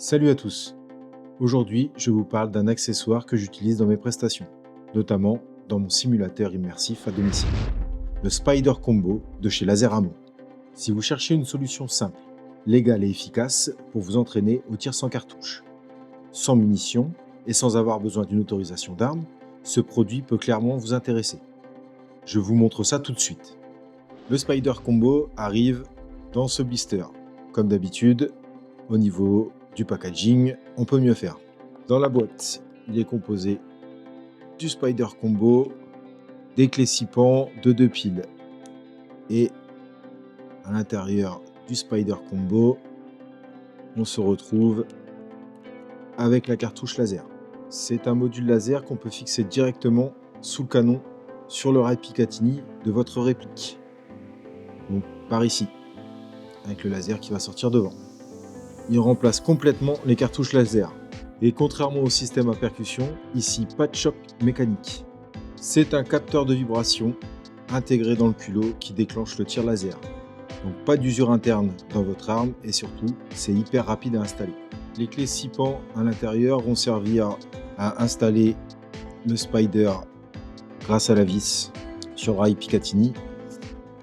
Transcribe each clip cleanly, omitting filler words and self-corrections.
Salut à tous. Aujourd'hui, je vous parle d'un accessoire que j'utilise dans mes prestations, notamment dans mon simulateur immersif à domicile, le Spider Combo de chez Laser-Ammo. Si vous cherchez une solution simple, légale et efficace pour vous entraîner au tir sans cartouche, sans munitions et sans avoir besoin d'une autorisation d'arme, ce produit peut clairement vous intéresser. Je vous montre ça tout de suite. Le Spider Combo arrive dans ce blister. Comme d'habitude, au niveau du packaging, on peut mieux faire. Dans la boîte, il est composé du Spider Combo, des clés 6 pans de 2 piles. Et à l'intérieur du Spider Combo, on se retrouve avec la cartouche laser. C'est un module laser qu'on peut fixer directement sous le canon sur le rail Picatinny de votre réplique. Donc par ici, avec le laser qui va sortir devant. Il remplace complètement les cartouches laser. Et contrairement au système à percussion, ici pas de choc mécanique. C'est un capteur de vibration intégré dans le culot qui déclenche le tir laser. Donc pas d'usure interne dans votre arme et surtout c'est hyper rapide à installer. Les clés 6 pans à l'intérieur vont servir à installer le Spider grâce à la vis sur rail Picatinny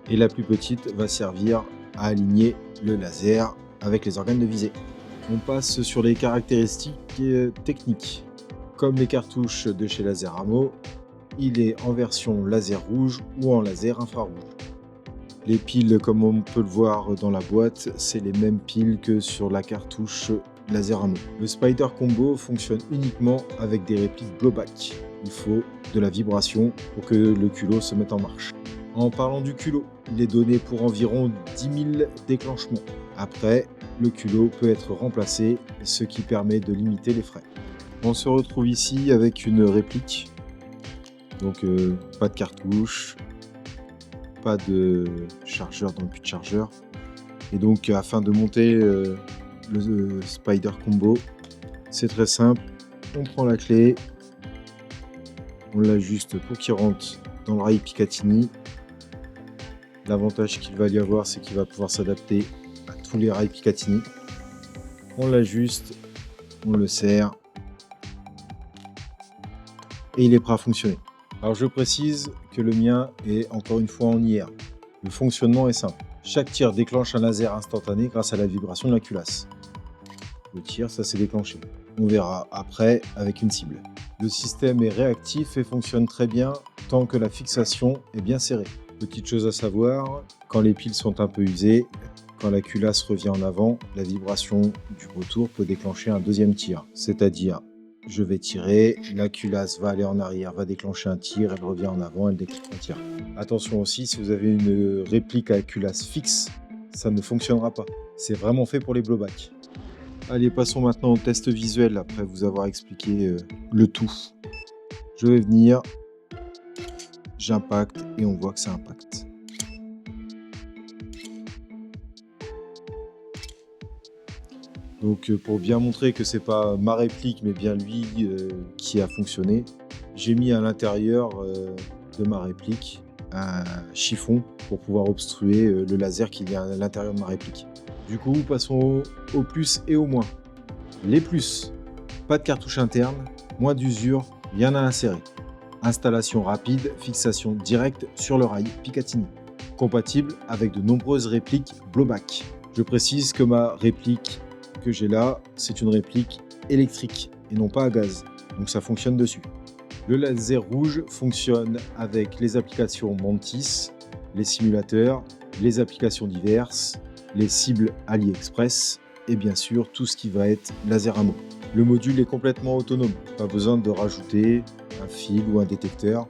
et la plus petite va servir à aligner le laser avec les organes de visée. On passe sur les caractéristiques techniques. Comme les cartouches de chez Laser-Ammo, il est en version laser rouge ou en laser infrarouge. Les piles, comme on peut le voir dans la boîte, c'est les mêmes piles que sur la cartouche Laser-Ammo. Le Spider Combo fonctionne uniquement avec des répliques blowback. Il faut de la vibration pour que le culot se mette en marche. En parlant du culot, il est donné pour environ 10 000 déclenchements. Après, le culot peut être remplacé, ce qui permet de limiter les frais. On se retrouve ici avec une réplique. Donc pas de cartouche, pas de chargeur dans le puits de chargeur. Et donc afin de monter le Spider Combo, c'est très simple. On prend la clé, on l'ajuste pour qu'il rentre dans le rail Picatinny. L'avantage qu'il va y avoir, c'est qu'il va pouvoir s'adapter à tous les rails Picatinny. On l'ajuste, on le serre et il est prêt à fonctionner. Alors je précise que le mien est encore une fois en IR. Le fonctionnement est simple. Chaque tir déclenche un laser instantané grâce à la vibration de la culasse. Le tir, ça s'est déclenché. On verra après avec une cible. Le système est réactif et fonctionne très bien tant que la fixation est bien serrée. Petite chose à savoir, quand les piles sont un peu usées, quand la culasse revient en avant, la vibration du retour peut déclencher un deuxième tir. C'est-à-dire, je vais tirer, la culasse va aller en arrière, va déclencher un tir, elle revient en avant, elle déclenche un tir. Attention aussi, si vous avez une réplique à culasse fixe, ça ne fonctionnera pas. C'est vraiment fait pour les blowback. Allez, passons maintenant au test visuel après vous avoir expliqué le tout. Je vais venir, j'impacte et on voit que ça impacte. Donc pour bien montrer que c'est pas ma réplique mais bien lui qui a fonctionné, j'ai mis à l'intérieur de ma réplique un chiffon pour pouvoir obstruer le laser qui vient à l'intérieur de ma réplique. Du coup, passons au plus et au moins. Les plus, pas de cartouche interne, moins d'usure, rien à insérer. Installation rapide, fixation directe sur le rail Picatinny. Compatible avec de nombreuses répliques blowback. Je précise que ma réplique que j'ai là, c'est une réplique électrique et non pas à gaz. Donc ça fonctionne dessus. Le laser rouge fonctionne avec les applications Mantis, les simulateurs, les applications diverses, les cibles AliExpress et bien sûr tout ce qui va être Laser-Ammo. Le module est complètement autonome, pas besoin de rajouter un fil ou un détecteur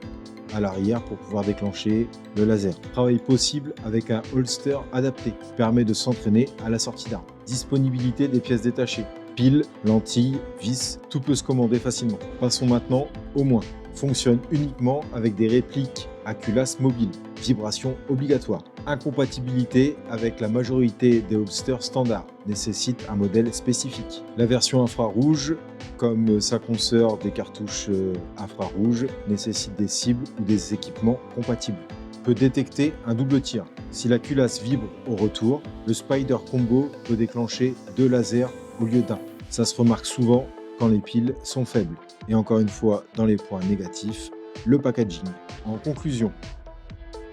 à l'arrière pour pouvoir déclencher le laser. Travail possible avec un holster adapté, qui permet de s'entraîner à la sortie d'arme. Disponibilité des pièces détachées, piles, lentilles, vis, tout peut se commander facilement. Passons maintenant au moins. Fonctionne uniquement avec des répliques à culasse mobile, vibration obligatoire. Incompatibilité avec la majorité des holsters standards, nécessite un modèle spécifique. La version infrarouge, comme sa consoeur des cartouches infrarouges, nécessite des cibles ou des équipements compatibles. Peut détecter un double tir. Si la culasse vibre au retour, le Spider Combo peut déclencher 2 lasers au lieu d'un. Ça se remarque souvent quand les piles sont faibles. Et encore une fois, dans les points négatifs, le packaging. En conclusion,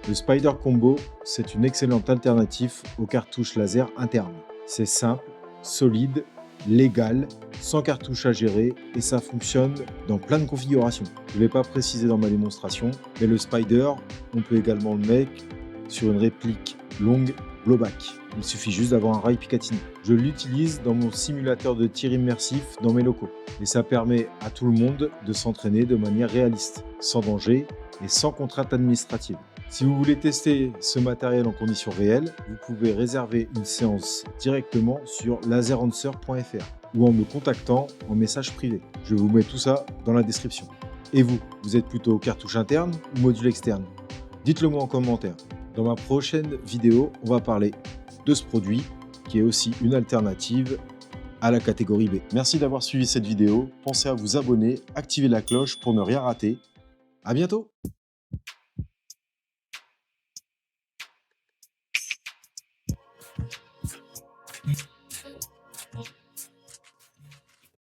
le Spider Combo, c'est une excellente alternative aux cartouches laser internes. C'est simple, solide, légal, sans cartouche à gérer et ça fonctionne dans plein de configurations. Je ne vais pas préciser dans ma démonstration, mais le Spider, on peut également le mettre sur une réplique longue blowback. Il suffit juste d'avoir un rail Picatinny. Je l'utilise dans mon simulateur de tir immersif dans mes locaux et ça permet à tout le monde de s'entraîner de manière réaliste, sans danger et sans contrainte administrative. Si vous voulez tester ce matériel en conditions réelles, vous pouvez réserver une séance directement sur laserancer.fr ou en me contactant en message privé. Je vous mets tout ça dans la description. Et vous, vous êtes plutôt cartouche interne ou module externe? Dites-le moi en commentaire. Dans ma prochaine vidéo, on va parler de ce produit qui est aussi une alternative à la catégorie B. Merci d'avoir suivi cette vidéo. Pensez à vous abonner, activer la cloche pour ne rien rater. À bientôt!